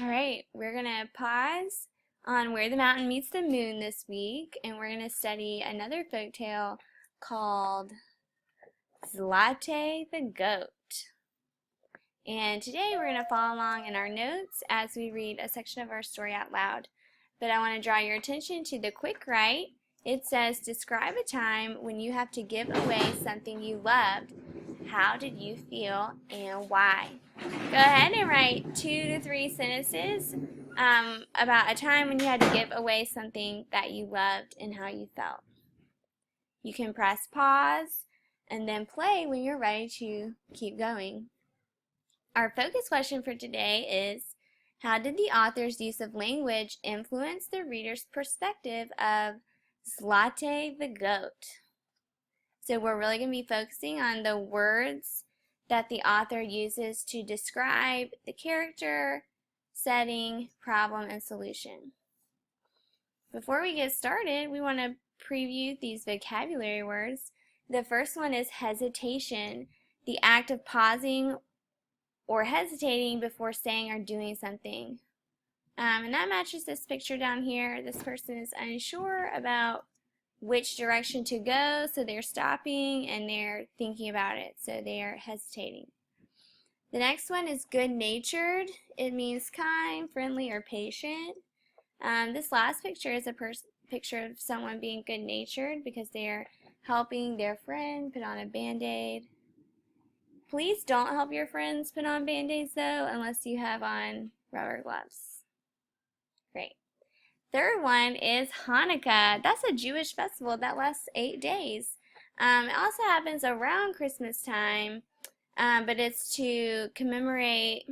All right, we're going to pause on Where the Mountain Meets the Moon this week, and we're going to study another folktale called Zlate the Goat. And today we're going to follow along in our notes as we read a section of our story out loud. But I want to draw your attention to the quick write. It says, describe a time when you have to give away something you loved. How did you feel and why? Go ahead and write 2 to 3 sentences about a time when you had to give away something that you loved and how you felt. You can press pause and then play when you're ready to keep going. Our focus question for today is, how did the author's use of language influence the reader's perspective of Zlate the Goat? So we're really going to be focusing on the words that the author uses to describe the character, setting, problem, and solution. Before we get started, we want to preview these vocabulary words. The first one is hesitation, the act of pausing or hesitating before saying or doing something. And that matches this picture down here. This person is unsure about which direction to go, so they're stopping and they're thinking about it, so they're hesitating. The next one is good-natured. It means kind, friendly, or patient. This last picture is a picture of someone being good-natured because they're helping their friend put on a band-aid. Please don't help your friends put on band-aids though, unless you have on rubber gloves. Great. Third one is Hanukkah. That's a Jewish festival that lasts 8 days. It also happens around Christmas time, but it's to commemorate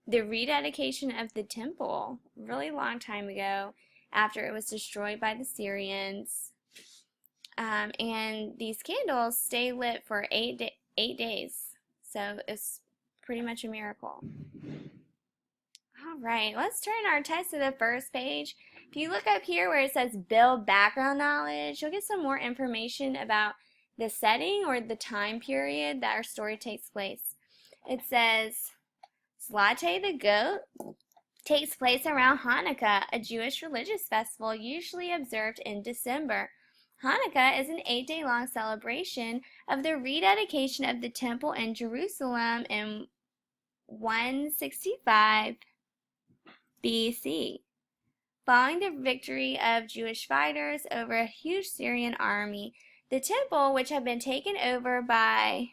the rededication of the temple a really long time ago after it was destroyed by the Syrians. And these candles stay lit for 8 days. So it's pretty much a miracle. All right, let's turn our text to the first page. If you look up here where it says build background knowledge, you'll get some more information about the setting or the time period that our story takes place. It says, Zlate the Goat takes place around Hanukkah, a Jewish religious festival usually observed in December. Hanukkah is an 8-day-long celebration of the rededication of the temple in Jerusalem in 165 BC. Following the victory of Jewish fighters over a huge Syrian army, the temple, which had been taken over by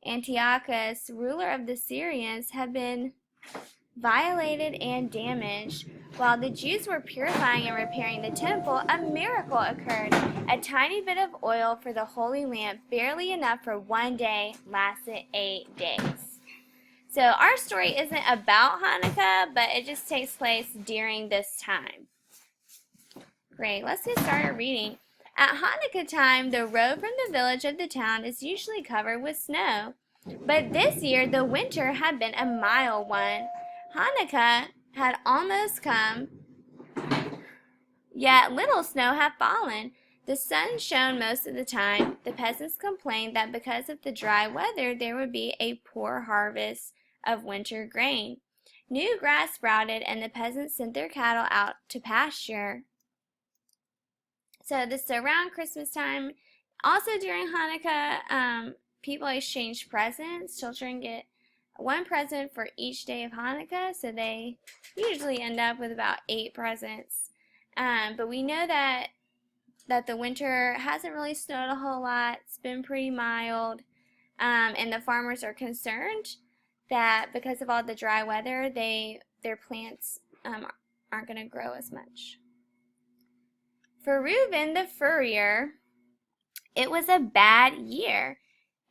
Antiochus, ruler of the Syrians, had been violated and damaged. While the Jews were purifying and repairing the temple, a miracle occurred. A tiny bit of oil for the holy lamp, barely enough for 1 day, lasted 8 days. So our story isn't about Hanukkah, but it just takes place during this time. Great, let's get started reading. At Hanukkah time, the road from the village of the town is usually covered with snow. But this year, the winter had been a mild one. Hanukkah had almost come, yet little snow had fallen. The sun shone most of the time. The peasants complained that because of the dry weather, there would be a poor harvest of winter grain. New grass sprouted, and the peasants sent their cattle out to pasture. So this is around Christmas time. Also during Hanukkah, people exchange presents. Children get one present for each day of Hanukkah, so they usually end up with about 8 presents. But we know that the winter hasn't really snowed a whole lot. It's been pretty mild, and the farmers are concerned that because of all the dry weather, their plants aren't going to grow as much. For Reuben the furrier, it was a bad year,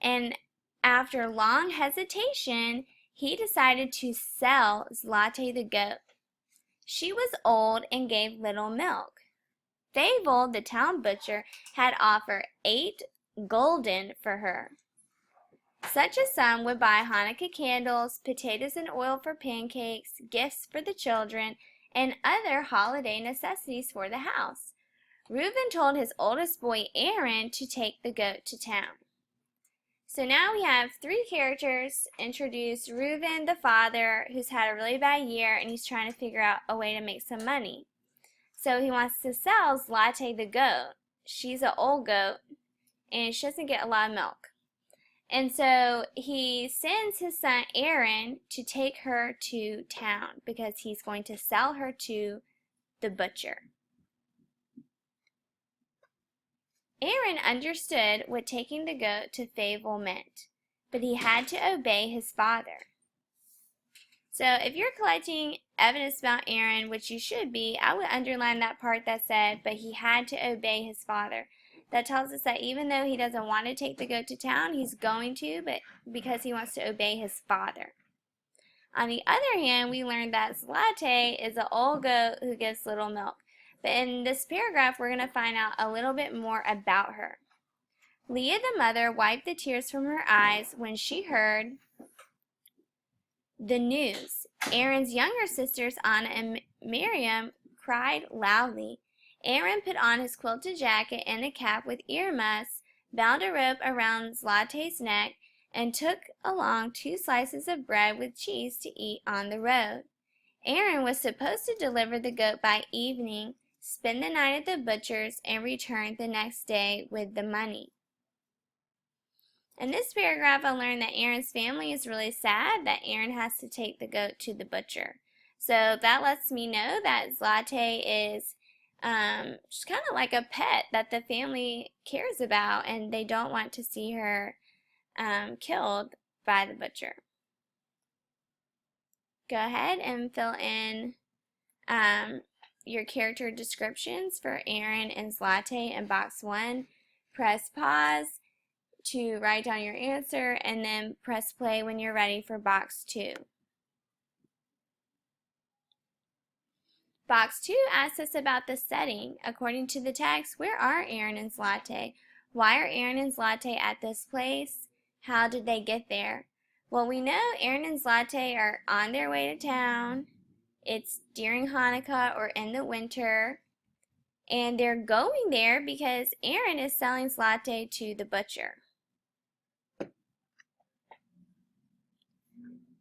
and after long hesitation, he decided to sell Zlate the goat. She was old and gave little milk. Fable, the town butcher, had offered 8 gulden for her. Such a sum would buy Hanukkah candles, potatoes and oil for pancakes, gifts for the children, and other holiday necessities for the house. Reuben told his oldest boy Aaron to take the goat to town. So now we have three characters introduced. Reuben, the father, who's had a really bad year, and he's trying to figure out a way to make some money. So he wants to sell Zlate the goat. She's an old goat, and she doesn't get a lot of milk. And so he sends his son Aaron to take her to town because he's going to sell her to the butcher. Aaron understood what taking the goat to Fable meant, but he had to obey his father. So if you're collecting evidence about Aaron, which you should be, I would underline that part that said, but he had to obey his father. That tells us that even though he doesn't want to take the goat to town, he's going to, but because he wants to obey his father. On the other hand, we learned that Zlate is an old goat who gives little milk. But in this paragraph, we're going to find out a little bit more about her. Leah, the mother, wiped the tears from her eyes when she heard the news. Aaron's younger sisters, Anna and Miriam, cried loudly. Aaron put on his quilted jacket and a cap with ear muffs, bound a rope around Zlate's neck, and took along 2 slices of bread with cheese to eat on the road. Aaron was supposed to deliver the goat by evening, spend the night at the butcher's, and return the next day with the money. In this paragraph, I learned that Aaron's family is really sad that Aaron has to take the goat to the butcher. So that lets me know that Zlate is just kind of like a pet that the family cares about, and they don't want to see her killed by the butcher. Go ahead and fill in your character descriptions for Aaron and Zlate in box 1. Press pause to write down your answer, and then press play when you're ready for box 2. Box 2 asks us about the setting. According to the text, where are Aaron and Zlate? Why are Aaron and Zlate at this place? How did they get there? Well, we know Aaron and Zlate are on their way to town. It's during Hanukkah or in the winter. And they're going there because Aaron is selling Zlate to the butcher.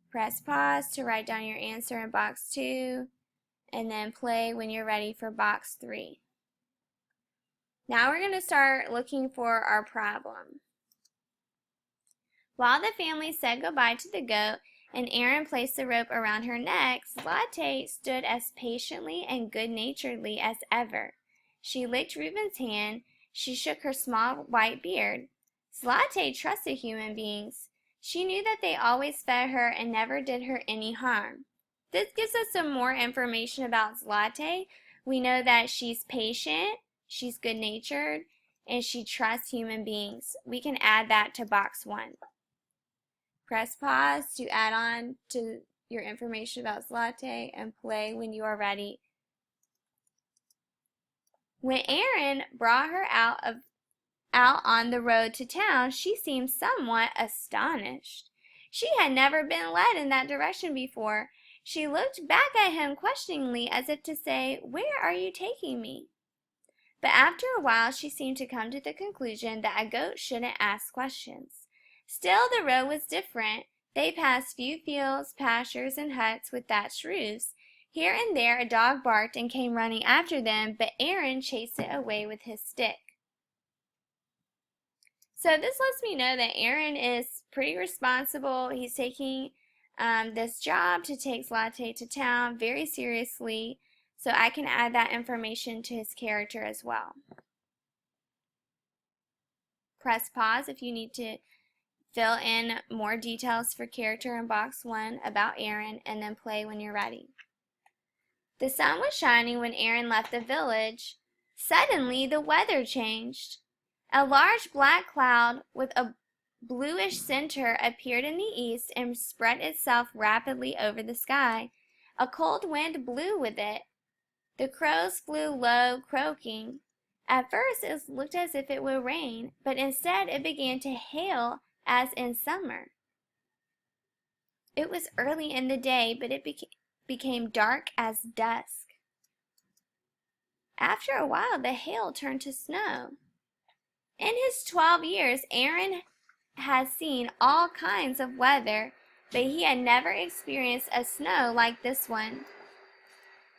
Press pause to write down your answer in box 2, and then play when you're ready for box 3. Now we're going to start looking for our problem. While the family said goodbye to the goat and Aaron placed the rope around her neck, Zlate stood as patiently and good-naturedly as ever. She licked Reuben's hand. She shook her small white beard. Zlate trusted human beings. She knew that they always fed her and never did her any harm. This gives us some more information about Zlate. We know that she's patient, she's good-natured, and she trusts human beings. We can add that to box 1. Press pause to add on to your information about Zlate and play when you are ready. When Aaron brought her out on the road to town, she seemed somewhat astonished. She had never been led in that direction before. She looked back at him questioningly as if to say, "Where are you taking me?" But after a while she seemed to come to the conclusion that a goat shouldn't ask questions. Still, the road was different. They passed few fields, pastures, and huts with thatched roofs. Here and there a dog barked and came running after them, but Aaron chased it away with his stick. So this lets me know that Aaron is pretty responsible. He's taking this job to take Zlate to town very seriously, so I can add that information to his character as well. Press pause if you need to fill in more details for character in box 1 about Aaron, and then play when you're ready. The sun was shining when Aaron left the village. Suddenly the weather changed. A large black cloud with a bluish center appeared in the east and spread itself rapidly over the sky. A cold wind blew with it. The crows flew low, croaking. At first it looked as if it would rain, but instead it began to hail as in summer. It was early in the day, but it became dark as dusk. After a while the hail turned to snow. In his 12 years, Aaron has seen all kinds of weather, but he had never experienced a snow like this one.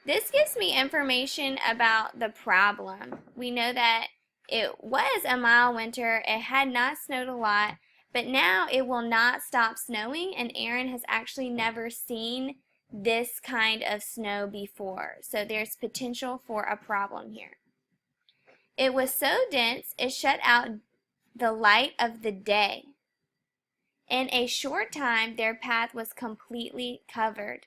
This gives me information about the problem. We know that it was a mild winter, it had not snowed a lot, but now it will not stop snowing, and Aaron has actually never seen this kind of snow before. So there's potential for a problem here. It was so dense, it shut out the light of the day. In a short time, their path was completely covered.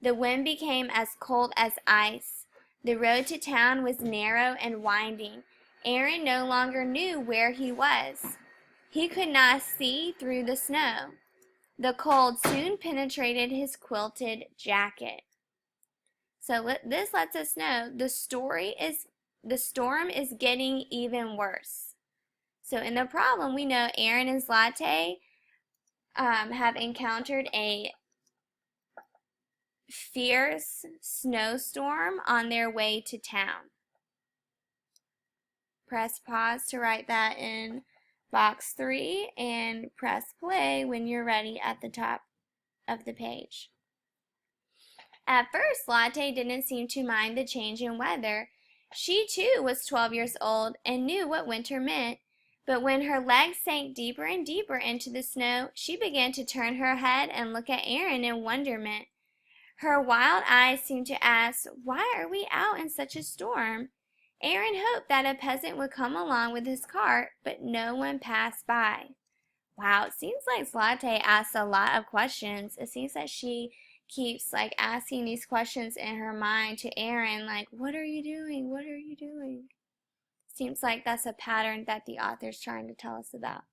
The wind became as cold as ice. The road to town was narrow and winding. Aaron no longer knew where he was. He could not see through the snow. The cold soon penetrated his quilted jacket. So this lets us know the storm is getting even worse. So in the problem, we know Aaron and Zlate have encountered a fierce snowstorm on their way to town. Press pause to write that in box 3 and press play when you're ready at the top of the page. At first, Latte didn't seem to mind the change in weather. She too was 12 years old and knew what winter meant. But when her legs sank deeper and deeper into the snow, she began to turn her head and look at Aaron in wonderment. Her wild eyes seemed to ask, "Why are we out in such a storm?" Aaron hoped that a peasant would come along with his cart, but no one passed by. Wow, it seems like Zlate asks a lot of questions. It seems that she keeps asking these questions in her mind to Aaron, like, "What are you doing? What are you doing?" Seems like that's a pattern that the author's trying to tell us about.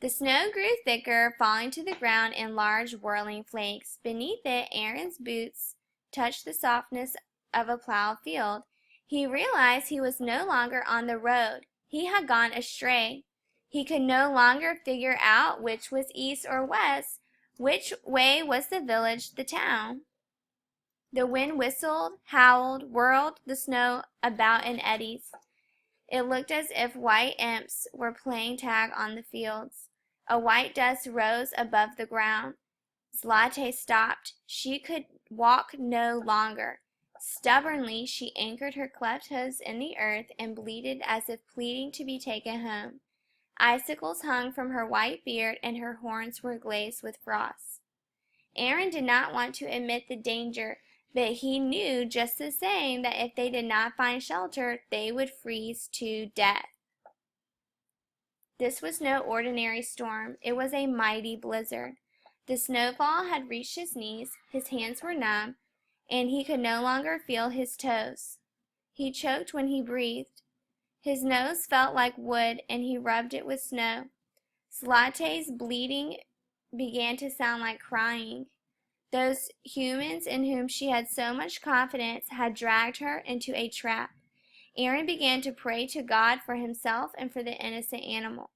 The snow grew thicker, falling to the ground in large whirling flakes. Beneath it, Aaron's boots touched the softness of a plowed field. He realized he was no longer on the road. He had gone astray. He could no longer figure out which was east or west, which way was the village, the town. The wind whistled, howled, whirled the snow about in eddies. It looked as if white imps were playing tag on the fields. A white dust rose above the ground. Zlate stopped. She could walk no longer. Stubbornly, she anchored her cleft hooves in the earth and bleated as if pleading to be taken home. Icicles hung from her white beard, and her horns were glazed with frost. Aaron did not want to admit the danger, but he knew just the same that if they did not find shelter, they would freeze to death. This was no ordinary storm. It was a mighty blizzard. The snowfall had reached his knees, his hands were numb, and he could no longer feel his toes. He choked when he breathed. His nose felt like wood, and he rubbed it with snow. Zlate's bleating began to sound like crying. Those humans in whom she had so much confidence had dragged her into a trap. Aaron began to pray to God for himself and for the innocent animal.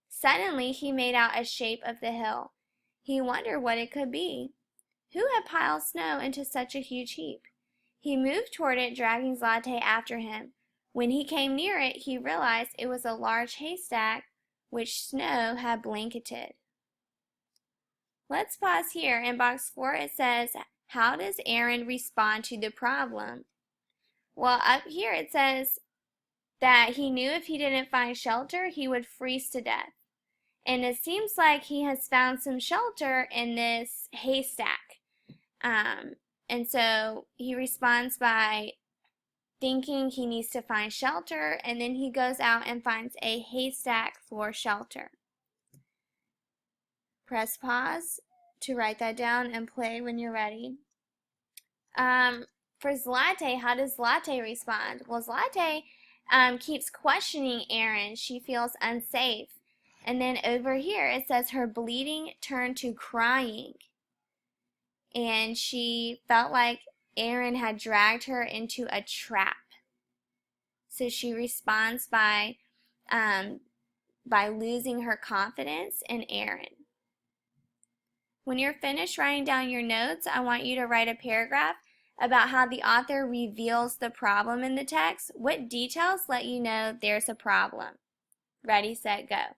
Suddenly he made out a shape of the hill. He wondered what it could be. Who had piled snow into such a huge heap? He moved toward it, dragging Zlate after him. When he came near it, he realized it was a large haystack which snow had blanketed. Let's pause here. In box 4 it says, how does Aaron respond to the problem? Well, up here it says that he knew if he didn't find shelter, he would freeze to death. And it seems like he has found some shelter in this haystack. And so he responds by thinking he needs to find shelter, and then he goes out and finds a haystack for shelter. Press pause to write that down and play when you're ready. For Zlate, how does Zlate respond? Well, Zlate keeps questioning Aaron. She feels unsafe. And then over here it says her bleeding turned to crying. And she felt like Aaron had dragged her into a trap. So she responds by losing her confidence in Aaron. When you're finished writing down your notes, I want you to write a paragraph about how the author reveals the problem in the text. What details let you know there's a problem? Ready, set, go.